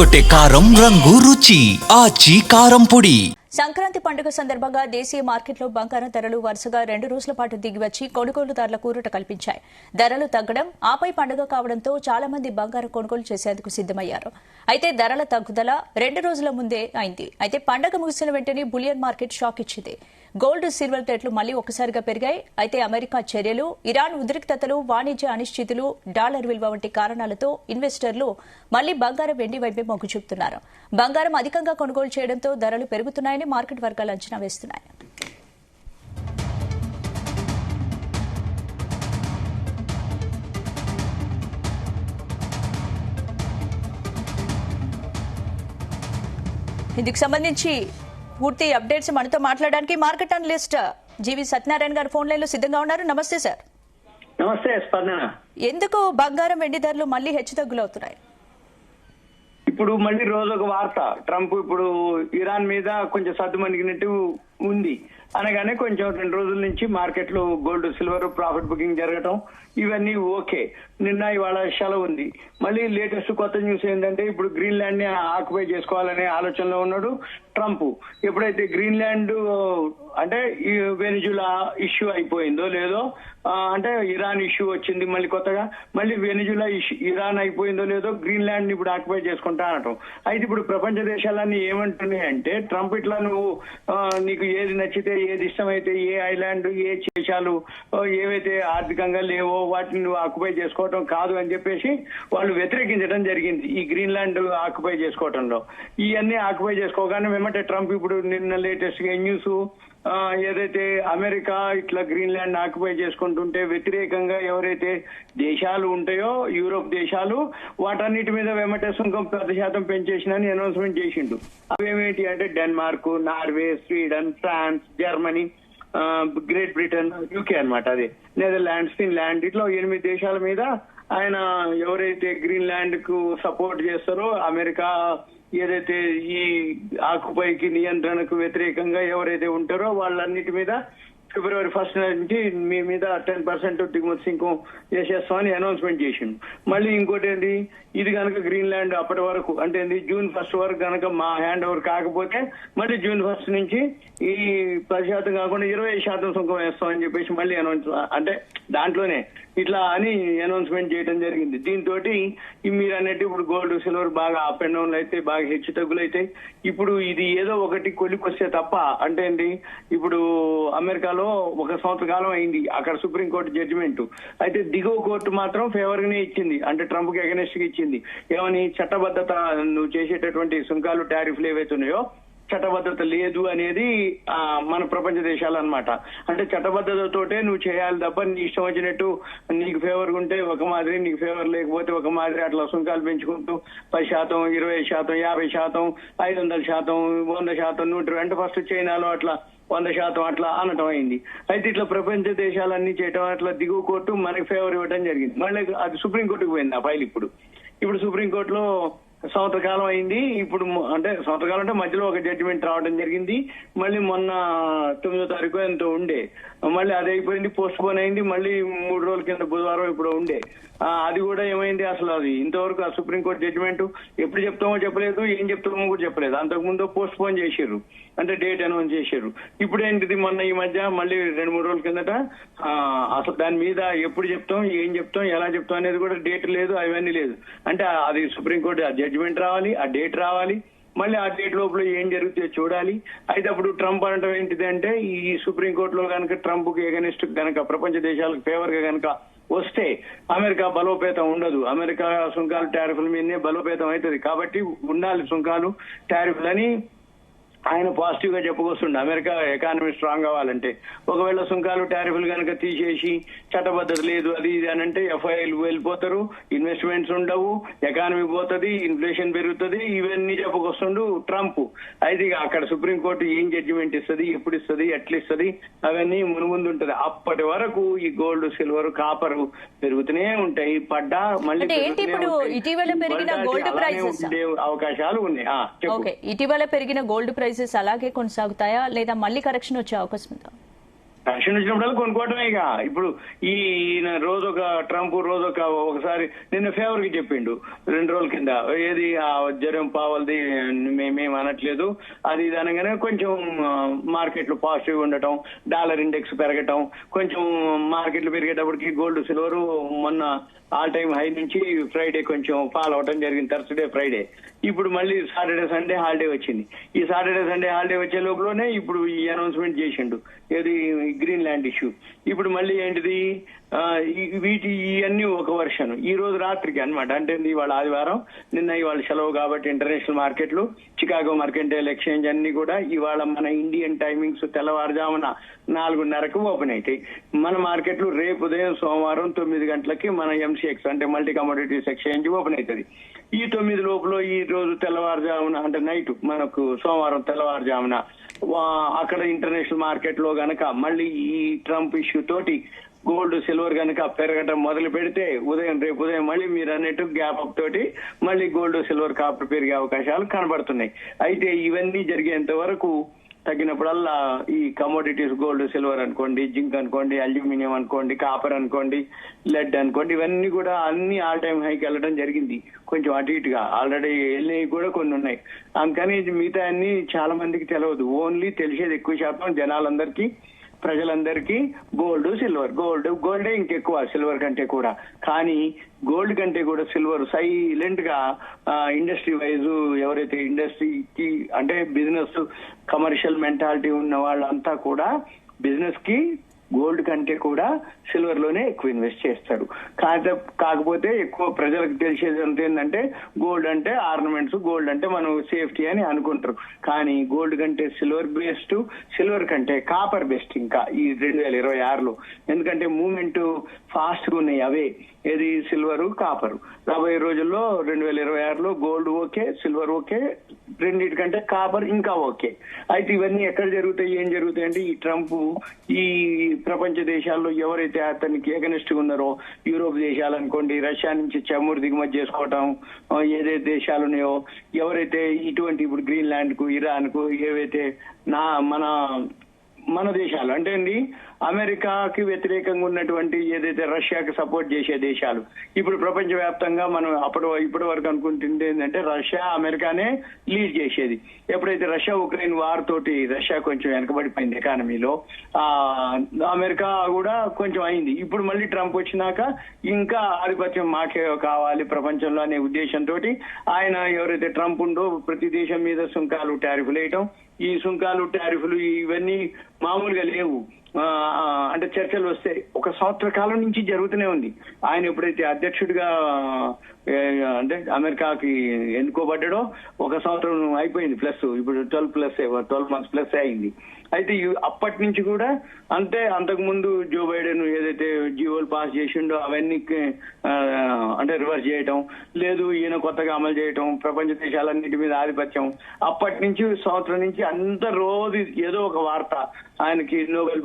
అదరగొట్టే కారం రంగు రుచి ఆచి కారం పొడి. సంక్రాంతి పండుగ సందర్భంగా దేశీయ మార్కెట్లో బంగారం ధరలు వరుసగా 2 రోజుల పాటు దిగివచ్చి కొనుగోలుదారులకు ఊరట కల్పించాయి. ధరలు తగ్గడం, ఆపై పండుగ కావడంతో చాలా మంది బంగారం కొనుగోలు చేసేందుకు సిద్దమయ్యారు. అయితే ధరల తగ్గుదల 2 రోజుల ముందే అయింది. అయితే పండుగ ముగిసిన వెంటనే బులియన్ మార్కెట్ షాక్ ఇచ్చింది. గోల్డ్, సిల్వర్ రేట్లు మళ్లీ ఒక్కసారిగా పెరిగాయి. అయితే అమెరికా చర్యలు, ఇరాన్ ఉద్రిక్తతలు, వాణిజ్య అనిశ్చితులు, డాలర్ విలువ వంటి కారణాలతో ఇన్వెస్టర్లు మళ్లీ బంగారం, వెండి వైపే మొగ్గు చూపుతున్నారు. బంగారం అధికంగా కొనుగోలు చేయడంతో ధరలు పెరుగుతున్నాయని మార్కెట్ వర్గాలు అంచనా వేస్తున్నాయి. ఇందుకు సంబంధించి పూర్తి అప్డేట్స్ మనతో మాట్లాడడానికి మార్కెట్ అనలిస్ట్ జీవి సత్యనారాయణ గారు ఫోన్ లైన్ లో సిద్ధంగా ఉన్నారు. నమస్తే సార్. నమస్తే స్పందన. ఎందుకు బంగారం, వెండి ధరలు మళ్లీ హెచ్చుతగ్గులవుతున్నాయి? ఇప్పుడు మళ్ళీ రోజు ఒక వార్త, ట్రంప్ ఇప్పుడు ఇరాన్ మీద కొంచెం సద్దుమణిగినట్టు ఉంది అనగానే కొంచెం 2 రోజుల నుంచి మార్కెట్లు గోల్డ్, సిల్వర్ ప్రాఫిట్ బుకింగ్ జరగటం ఇవన్నీ ఓకే. నిన్న ఇవాళ సెలవు ఉంది. మళ్ళీ లేటెస్ట్ కొత్త న్యూస్ ఏంటంటే ఇప్పుడు గ్రీన్లాండ్ ని ఆక్యుపై చేసుకోవాలనే ఆలోచనలో ఉన్నాడు ట్రంప్. ఎప్పుడైతే గ్రీన్లాండ్ అంటే ఈ వెనిజులా ఇష్యూ అయిపోయిందో లేదో, అంటే ఇరాన్ ఇష్యూ వచ్చింది మళ్ళీ కొత్తగా, మళ్ళీ వెనిజులా ఇరాన్ అయిపోయిందో లేదో గ్రీన్లాండ్ ని ఇప్పుడు ఆక్యుపై చేసుకుంటా అనటం. అయితే ఇప్పుడు ప్రపంచ దేశాలన్నీ ఏమంటున్నాయి అంటే ట్రంప్ ఇట్లా నువ్వు నీకు ఏది నచ్చితే, ఏది ఇష్టమైతే, ఏ ఐలాండ్, ఏ దేశాలు ఏవైతే ఆర్థికంగా లేవో వాటిని నువ్వు ఆక్యుపై చేసుకోవటం కాదు అని చెప్పేసి వాళ్ళు వ్యతిరేకించడం జరిగింది ఈ గ్రీన్లాండ్ ఆక్యుపై చేసుకోవటంలో. ఇవన్నీ ఆక్యుపై చేసుకోగానే వెంబటే ట్రంప్ ఇప్పుడు నిన్న లేటెస్ట్ గా న్యూస్ ఏదైతే అమెరికా ఇట్లా గ్రీన్లాండ్ ఆక్యుపై చేసుకుంటుంటే వ్యతిరేకంగా ఎవరైతే దేశాలు ఉంటాయో యూరోప్ దేశాలు వాటన్నిటి మీద వెంబటే సుంకం 10% పెంచేసినని అనౌన్స్మెంట్ చేసిండు. అవేమిటి అంటే Denmark, Norway, Sweden, France, Germany, Great Britain, UK అన్నమాట. అదే నెదర్లాండ్స్, ఫిన్లాండ్, ఇట్లా 8 దేశాల మీద ఆయన ఎవరైతే గ్రీన్లాండ్ కు సపోర్ట్ చేస్తారో, అమెరికా ఏదైతే ఈ ఆకుపైకి నియంత్రణకు వ్యతిరేకంగా ఎవరైతే ఉంటారో వాళ్ళన్నిటి మీద ఫిబ్రవరి 1 నుంచి మీ మీద 10% దిగుమతి సుంకం చేసేస్తామని అనౌన్స్మెంట్ చేసిండు. మళ్ళీ ఇంకోటి ఏంటి, ఇది కనుక గ్రీన్లాండ్ అప్పటి వరకు అంటే జూన్ 1 వరకు కనుక మా హ్యాండ్ ఓవర్ కాకపోతే మళ్ళీ జూన్ 1 నుంచి ఈ 10% కాకుండా 20% సుంకం వేస్తామని చెప్పేసి మళ్ళీ అనౌన్స్, అంటే దాంట్లోనే ఇట్లా అని అనౌన్స్మెంట్ చేయడం జరిగింది. దీంతో మీరు అన్నట్టు ఇప్పుడు గోల్డ్, సిల్వర్ బాగా అప్ అండ్ డౌన్లు అయితే, బాగా హెచ్చు తగ్గులు అయితే. ఇప్పుడు ఇది ఏదో ఒకటి కొలికొస్తే తప్ప అంటే ఏంటి, ఇప్పుడు అమెరికాలో 1 సంవత్సర కాలం అయింది అక్కడ సుప్రీంకోర్టు జడ్జిమెంట్. అయితే దిగువ కోర్టు మాత్రం ఫేవర్ గానే ఇచ్చింది, అంటే ట్రంప్ కి అగెనెస్ట్ గా ఇచ్చింది. ఏమని, చట్టబద్ధత నువ్వు చేసేటటువంటి సుంకాలు, టారిఫ్లు ఏవైతే ఉన్నాయో చట్టబద్ధత లేదు అనేది మన ప్రపంచ దేశాలు అన్నమాట. అంటే చట్టబద్ధతతోటే నువ్వు చేయాలి తప్ప నీ ఇష్టం వచ్చినట్టు నీకు ఫేవర్ ఉంటే ఒక మాదిరి, నీకు ఫేవర్ లేకపోతే ఒక మాదిరి అట్లా సుంకాలు పెంచుకుంటూ 10%, 20%, 50%, 500%, 100%, 120 అంటే ఫస్ట్ చైనాలో అట్లా 100% అట్లా అనటం అయింది. అయితే ఇట్లా ప్రపంచ దేశాలన్నీ చేయటం, అట్లా దిగువ కోర్టు మనకి ఫేవర్ ఇవ్వడం జరిగింది. మళ్ళీ అది సుప్రీంకోర్టుకు పోయింది ఆ ఫైల్. ఇప్పుడు సుప్రీంకోర్టులో సంవత్సర కాలం అయింది. ఇప్పుడు అంటే సంవత్సర కాలం అంటే మధ్యలో ఒక జడ్జిమెంట్ రావడం జరిగింది. మళ్ళీ మొన్న 9వ తారీఖు ఎంతో ఉండే, మళ్ళీ అది అయిపోయింది, పోస్ట్ పోన్ అయింది. మళ్ళీ 3 రోజుల కింద బుధవారం ఇప్పుడు ఉండే. అది కూడా ఏమైంది, అసలు అది ఇంతవరకు ఆ సుప్రీంకోర్టు జడ్జిమెంట్ ఎప్పుడు చెప్తామో చెప్పలేదు, ఏం చెప్తామో కూడా చెప్పలేదు. అంతకుముందు పోస్ట్ పోన్ చేశారు, అంటే డేట్ అనౌన్స్ చేశారు. ఇప్పుడు ఏంటిది, మొన్న ఈ మధ్య మళ్ళీ 2-3 రోజుల కిందట అసలు దాని మీద ఎప్పుడు చెప్తాం, ఏం చెప్తాం, ఎలా చెప్తాం అనేది కూడా డేట్ లేదు, అవన్నీ లేదు. అంటే అది సుప్రీంకోర్టు ఆ జడ్జిమెంట్ రావాలి, ఆ డేట్ రావాలి, మళ్ళీ ఆ డేట్ లోపల ఏం జరుగుతుందో చూడాలి. అయితే అప్పుడు ట్రంప్ అనడం ఏంటిది అంటే, ఈ సుప్రీంకోర్టులో కనుక ట్రంప్ కి ఎగనిస్ట్ కనుక ప్రపంచ దేశాలకు ఫేవర్ గా కనుక వస్తే అమెరికా బలోపేతం ఉండదు, అమెరికా సుంకాలు, టారిఫ్ల మీదనే బలోపేతం అవుతుంది. కాబట్టి ఉండాలి సుంకాలు, టారిఫ్లని ఆయన పాజిటివ్ గా చెప్పుకొస్తుండే. అమెరికా ఎకానమీ స్ట్రాంగ్ అవ్వాలంటే ఒకవేళ సుంకాలు, టారిఫ్లు కనుక తీసేసి చట్టబద్ధత లేదు అది ఇది అని అంటే ఎఫ్ఐలు వెళ్ళిపోతారు, ఇన్వెస్ట్మెంట్స్ ఉండవు, ఎకానమీ పోతుంది, ఇన్ఫ్లేషన్ పెరుగుతుంది, ఇవన్నీ చెప్పుకొస్తుండు ట్రంప్. అయితే అక్కడ సుప్రీంకోర్టు ఏం జడ్జిమెంట్ ఇస్తుంది, ఎప్పుడు ఇస్తుంది, ఎట్లా ఇస్తుంది, అవన్నీ మునుముందు ఉంటది. అప్పటి వరకు ఈ గోల్డ్, సిల్వర్, కాపర్ పెరుగుతూనే ఉంటాయి. పడ్డా మళ్ళీ అవకాశాలు ఉన్నాయి. ఇటీవల పెరిగిన గోల్డ్ ప్రైసెస్ అలాగే కొనసాగుతాయా లేదా మళ్ళీ కరెక్షన్ వచ్చే అవకాశం ఉందా? ఫ్యాషన్ వచ్చినప్పుడల్లా కొనుక్కోవటమే. ఇక ఇప్పుడు ఈయన ట్రంప్ ఒకసారి నిన్న ఫేవర్ కి చెప్పిండు 2 రోజుల కింద, ఏది ఆ జ్వరం పావల్ది మేమేం అనట్లేదు అది ఇది అనగానే కొంచెం మార్కెట్లు పాజిటివ్ ఉండటం, డాలర్ ఇండెక్స్ పెరగటం, కొంచెం మార్కెట్లు పెరిగేటప్పటికి గోల్డ్ సిల్వర్ మొన్న ఆల్ టైమ్ హై నుంచి ఫ్రైడే కొంచెం ఫాల్ అవటం జరిగింది, థర్స్డే ఫ్రైడే. ఇప్పుడు మళ్ళీ సాటర్డే సండే హాలిడే వచ్చింది. ఈ సాటర్డే సండే హాలిడే వచ్చే లోపలనే ఇప్పుడు ఈ అనౌన్స్మెంట్ చేసిండు, ఏది గ్రీన్ ల్యాండ్ ఇష్యూ. ఇప్పుడు మళ్ళీ ఏంటిది ఇవన్నీ ఒక వర్షన్ ఈ రోజు రాత్రికి అన్నమాట. అంటే ఇవాళ ఆదివారం, ఇవాళ సెలవు కాబట్టి ఇంటర్నేషనల్ మార్కెట్లు, చికాగో మర్కెంటైల్ ఎక్స్చేంజ్ అన్ని కూడా ఇవాళ మన ఇండియన్ టైమింగ్స్ తెల్లవారుజామున 4:30కు ఓపెన్ అవుతాయి. మన మార్కెట్లు రేపు ఉదయం సోమవారం 9 గంటలకి మన ఎంసీఎక్స్ అంటే మల్టీ కమోడిటీస్ ఎక్స్చేంజ్ ఓపెన్ అవుతుంది. ఈ 9 లోపల ఈ రోజు తెల్లవారుజామున అంటే నైట్ మనకు సోమవారం తెల్లవారుజామున అక్కడ ఇంటర్నేషనల్ మార్కెట్ లో గనక మళ్ళీ ఈ ట్రంప్ ఇష్యూ తోటి గోల్డ్ సిల్వర్ కనుక పెరగటం మొదలు పెడితే రేపు ఉదయం మళ్ళీ మీరు అన్నట్టు గ్యాప్ అప్ తోటి మళ్ళీ గోల్డ్ సిల్వర్ కాపర్ పెరిగే అవకాశాలు కనబడుతున్నాయి. అయితే ఇవన్నీ జరిగేంత వరకు తగ్గినప్పుడల్లా ఈ కమోడిటీస్ గోల్డ్ సిల్వర్ అనుకోండి, జింక్ అనుకోండి, అల్యూమినియం అనుకోండి, కాపర్ అనుకోండి, లెడ్ అనుకోండి, ఇవన్నీ కూడా అన్ని ఆల్ టైమ్ హైకి వెళ్ళడం జరిగింది. కొంచెం అటు ఇటుగా ఆల్రెడీ వెళ్ళినవి కూడా కొన్ని ఉన్నాయి. అందుకని మిగతా అన్ని చాలా మందికి తెలియదు. ఓన్లీ తెలిసేది ఎక్కువ శాతం జనాలందరికీ, ప్రజలందరికీ గోల్డ్ సిల్వర్, గోల్డే ఇంకెక్కువ సిల్వర్ కంటే కూడా. కానీ గోల్డ్ కంటే కూడా సిల్వర్ సైలెంట్ గా ఇండస్ట్రీ వైజ్ ఎవరైతే ఇండస్ట్రీకి అంటే బిజినెస్ కమర్షియల్ మెంటాలిటీ ఉన్న వాళ్ళంతా కూడా బిజినెస్ కి గోల్డ్ కంటే కూడా సిల్వర్ లోనే ఎక్కువ ఇన్వెస్ట్ చేస్తారు. కాకపోతే ఎక్కువ ప్రజలకు తెలిసేది ఏంటంటే గోల్డ్ అంటే ఆర్నమెంట్స్, గోల్డ్ అంటే మనం సేఫ్టీ అని అనుకుంటారు. కానీ గోల్డ్ కంటే సిల్వర్ బెస్ట్, సిల్వర్ కంటే కాపర్ బెస్ట్ ఇంకా ఈ 2026లో. ఎందుకంటే మూవ్మెంట్ ఫాస్ట్ గా ఉన్నాయి అవే, ఏది సిల్వర్ కాపర్. రాబోయే రోజుల్లో 2026లో గోల్డ్ ఓకే, సిల్వర్ ఓకే, రెండింటికంటే కాపర్ ఇంకా ఓకే. అయితే ఇవన్నీ ఎక్కడ జరుగుతాయి, ఏం జరుగుతాయి అంటే ఈ ట్రంప్ ఈ ప్రపంచ దేశాల్లో ఎవరైతే అతనికి ఎగనెస్ట్ ఉన్నారో, యూరోప్ దేశాలు అనుకోండి, రష్యా నుంచి చమురు దిగుమతి చేసుకోవటం ఏదైతే దేశాలు ఉన్నాయో, ఎవరైతే ఇటువంటి ఇప్పుడు గ్రీన్లాండ్ కు, ఇరాన్ కు, ఏవైతే మన దేశాలు అంటే అండి అమెరికాకి వ్యతిరేకంగా ఉన్నటువంటి ఏదైతే రష్యాకి సపోర్ట్ చేసే దేశాలు ఇప్పుడు ప్రపంచవ్యాప్తంగా మనం ఇప్పటి వరకు అనుకుంటుంటే ఏంటంటే రష్యా అమెరికానే లీడ్ చేసేది. ఎప్పుడైతే రష్యా ఉక్రెయిన్ వార్ తోటి రష్యా కొంచెం వెనకబడిపోయింది ఎకానమీలో, అమెరికా కూడా కొంచెం అయింది. ఇప్పుడు మళ్ళీ ట్రంప్ వచ్చినాక ఇంకా ఆధిపత్యం మాకే కావాలి ప్రపంచంలో అనే ఉద్దేశంతో ఆయన ఎవరైతే ట్రంప్ ఉందో ప్రతి దేశం మీద సుంకాలు, టారిఫ్లు వేయటం. ఈ సుంకాలు, టారిఫ్లు ఇవన్నీ మామూలుగా లేవు. అంటే చర్చలు వస్తే 1 సంవత్సర కాలం నుంచి జరుగుతూనే ఉంది. ఆయన ఎప్పుడైతే అధ్యక్షుడిగా అంటే అమెరికాకి ఎన్నుకోబడ్డాడో 1 సంవత్సరం అయిపోయింది ప్లస్, ఇప్పుడు 12 months ప్లస్ అయింది. అయితే అప్పటి నుంచి కూడా అంతే. అంతకు ముందు జో బైడెన్ ఏదైతే జీవోలు పాస్ చేసిండో అవన్నీ అంటే రివర్స్ చేయటం లేదు, ఈయన కొత్తగా అమలు చేయటం, ప్రపంచ దేశాలన్నిటి మీద ఆధిపత్యం. అప్పటి నుంచి సంవత్సరం నుంచి అంత రోజు ఏదో ఒక వార్త, ఆయనకి నోబెల్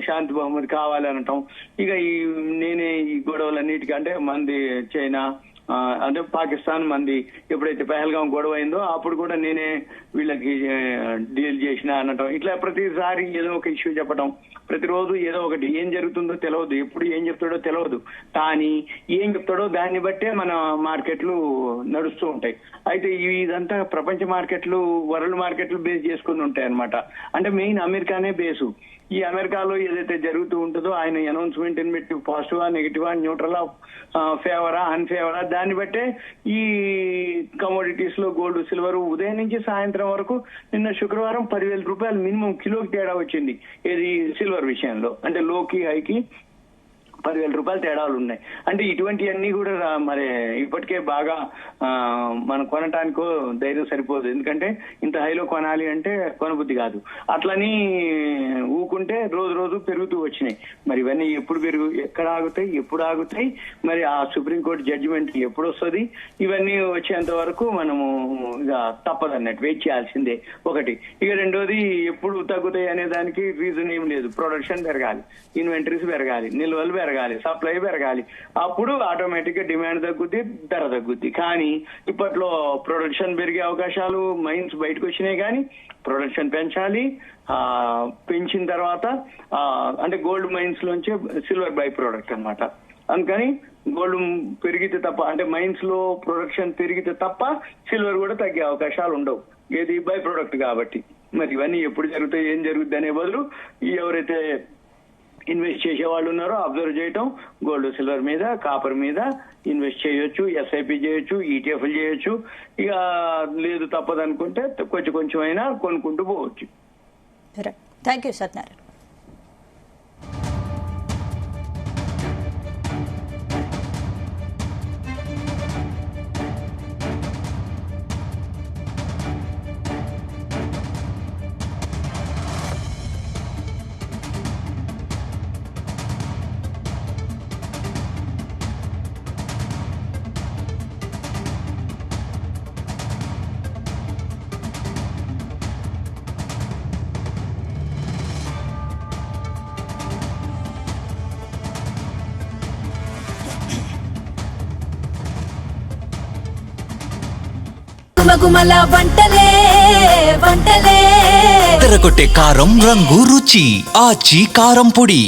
శాంతి బహుమతి కావాలి అనటం. ఇక నేనే ఈ గొడవలన్నిటికీ అంటే మంది చైనా అంటే పాకిస్తాన్ మంది ఎప్పుడైతే పహల్గాం గొడవ అయిందో అప్పుడు కూడా నేనే వీళ్ళకి డీల్ చేసిన అనటం. ఇట్లా ప్రతిసారి ఏదో ఒక ఇష్యూ చెప్పడం, ప్రతిరోజు ఏదో ఒకటి. ఏం జరుగుతుందో తెలియదు, ఎప్పుడు ఏం చెప్తాడో తెలియదు, కానీ ఏం చెప్తాడో దాన్ని బట్టే మన మార్కెట్లు నడుస్తూ ఉంటాయి. అయితే ఇదంతా ప్రపంచ మార్కెట్లు, వరల్డ్ మార్కెట్లు బేస్ చేసుకుని ఉంటాయి అన్నమాట. అంటే మెయిన్ అమెరికానే బేసు. ఈ అమెరికాలో ఏదైతే జరుగుతూ ఉంటుందో ఆయన అనౌన్స్మెంట్ బట్టి పాజిటివా, నెగిటివా, న్యూట్రలా, ఫేవరా, అన్ఫేవరా, దాన్ని బట్టే ఈ కమోడిటీస్ లో గోల్డ్, సిల్వర్ ఉదయం నుంచి సాయంత్రం వరకు నిన్న శుక్రవారం 10,000 రూపాయలు మినిమం కిలోకి తేడా వచ్చింది. ఇది సిల్వర్ విషయంలో అంటే లోకి హైకి 10,000 రూపాయలు తేడాలు ఉన్నాయి. అంటే ఇటువంటివన్నీ కూడా మరి ఇప్పటికే బాగా మనం కొనటానికో ధైర్యం సరిపోదు. ఎందుకంటే ఇంత హైలో కొనాలి అంటే కొనబుద్ధి కాదు. అట్లని ఊకుంటే రోజు రోజు పెరుగుతూ వచ్చినాయి. మరి ఇవన్నీ ఎక్కడ ఆగుతాయి, ఎప్పుడు ఆగుతాయి, మరి ఆ సుప్రీంకోర్టు జడ్జిమెంట్ ఎప్పుడు వస్తుంది, ఇవన్నీ వచ్చేంత వరకు మనము ఇక తప్పదన్నట్టు వెయిట్ చేయాల్సిందే ఒకటి. ఇక రెండోది ఎప్పుడు తగ్గుతాయి అనే దానికి రీజన్ ఏం లేదు. ప్రొడక్షన్ పెరగాలి, ఇన్వెంటరీస్ పెరగాలి, నిల్వలు పెరగాలి. పెరగాలి, సప్లై పెరగాలి. అప్పుడు ఆటోమేటిక్ గా డిమాండ్ తగ్గుద్ది, ధర తగ్గుద్ది. కానీ ఇప్పట్లో ప్రొడక్షన్ పెరిగే అవకాశాలు, మైన్స్ బయటకు వచ్చినాయి. కానీ ప్రొడక్షన్ పెంచాలి. పెంచిన తర్వాత అంటే గోల్డ్ మైన్స్ లోంచి సిల్వర్ బై ప్రోడక్ట్ అన్నమాట. అందుకని గోల్డ్ పెరిగితే తప్ప, అంటే మైన్స్ లో ప్రొడక్షన్ పెరిగితే తప్ప సిల్వర్ కూడా తగ్గే అవకాశాలు ఉండవు. ఏది బై ప్రోడక్ట్ కాబట్టి. మరి ఇవన్నీ ఎప్పుడు జరుగుతాయి, ఏం జరుగుద్ది అనే బదులు ఎవరైతే ఇన్వెస్ట్ చేసే వాళ్ళు ఉన్నారో అబ్జర్వ్ చేయటం, గోల్డ్ సిల్వర్ మీద, కాపర్ మీద ఇన్వెస్ట్ చేయొచ్చు, ఎస్ఐపి చేయొచ్చు, ఈటీఎఫ్లు చేయొచ్చు. ఇక లేదు తప్పదనుకుంటే కొంచెం అయినా కొనుక్కుంటూ పోవచ్చు. Thank you Satyanarayana. గుమగుమల వంటలే వంటలే తెరకొట్టే కారం రంగు రుచి ఆచి కారం పొడి.